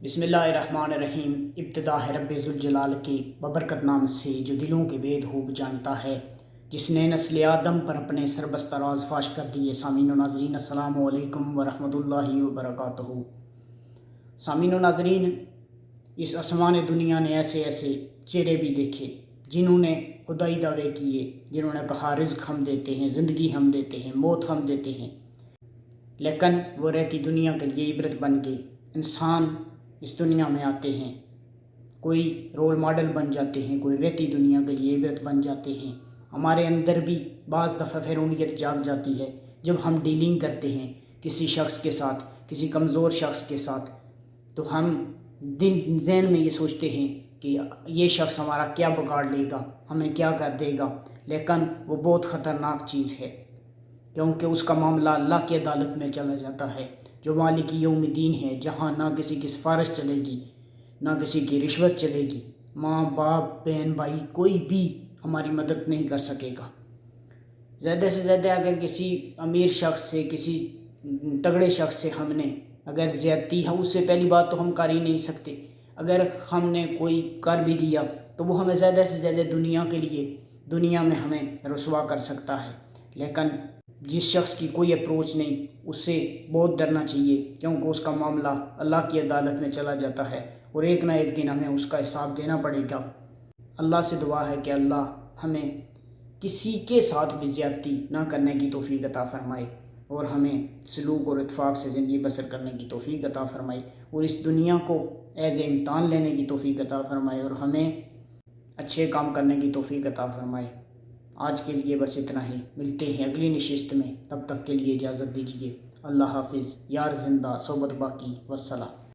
بسم اللہ الرحمن الرحیم۔ ابتدا ہے رب ذوالجلال کے ببرکت نام سے جو دلوں کے بید خوب جانتا ہے، جس نے نسل آدم پر اپنے سربستہ راز فاش کر دیے۔ سامعین و ناظرین، السلام علیکم ورحمۃ اللہ وبرکاتہ۔ سامعین و ناظرین، اس آسمان دنیا نے ایسے ایسے چہرے بھی دیکھے جنہوں نے خدائی دعوے کیے، جنہوں نے کہا رزق ہم دیتے ہیں، زندگی ہم دیتے ہیں، موت ہم دیتے ہیں، لیکن وہ رہتی دنیا کے لیے عبرت بن گئے۔ انسان اس دنیا میں آتے ہیں، کوئی رول ماڈل بن جاتے ہیں، کوئی رہتی دنیا کے لیے عبرت بن جاتے ہیں۔ ہمارے اندر بھی بعض دفعہ فرعونیت جاگ جاتی ہے جب ہم ڈیلنگ کرتے ہیں کسی شخص کے ساتھ، کسی کمزور شخص کے ساتھ، تو ہم ذہن میں یہ سوچتے ہیں کہ یہ شخص ہمارا کیا بگاڑ لے گا، ہمیں کیا کر دے گا، لیکن وہ بہت خطرناک چیز ہے، کیونکہ اس کا معاملہ اللہ کی عدالت میں چلا جاتا ہے، جو مالک یوم الدین ہے، جہاں نہ کسی کی سفارش چلے گی، نہ کسی کی رشوت چلے گی، ماں باپ بہن بھائی کوئی بھی ہماری مدد نہیں کر سکے گا۔ زیادہ سے زیادہ اگر کسی امیر شخص سے، کسی تگڑے شخص سے ہم نے اگر زیادتی ہے، اس سے پہلی بات تو ہم کر ہی نہیں سکتے۔ اگر ہم نے کوئی کر بھی دیا تو وہ ہمیں زیادہ سے زیادہ دنیا میں ہمیں رسوا کر سکتا ہے، لیکن جس شخص کی کوئی اپروچ نہیں، اس سے بہت ڈرنا چاہیے، کیونکہ اس کا معاملہ اللہ کی عدالت میں چلا جاتا ہے اور ایک نہ ایک دن ہمیں اس کا حساب دینا پڑے گا۔ اللہ سے دعا ہے کہ اللہ ہمیں کسی کے ساتھ بھی زیادتی نہ کرنے کی توفیق عطا فرمائے اور ہمیں سلوک اور اتفاق سے زندگی بسر کرنے کی توفیق عطا فرمائے اور اس دنیا کو ایز اے امتحان لینے کی توفیق عطا فرمائے اور ہمیں اچھے کام کرنے کی توفیق عطا فرمائے۔ آج کے لیے بس اتنا ہی، ملتے ہیں اگلی نشست میں، تب تک کے لیے اجازت دیجیے۔ اللہ حافظ، یار زندہ صحبت باقی، والسلام۔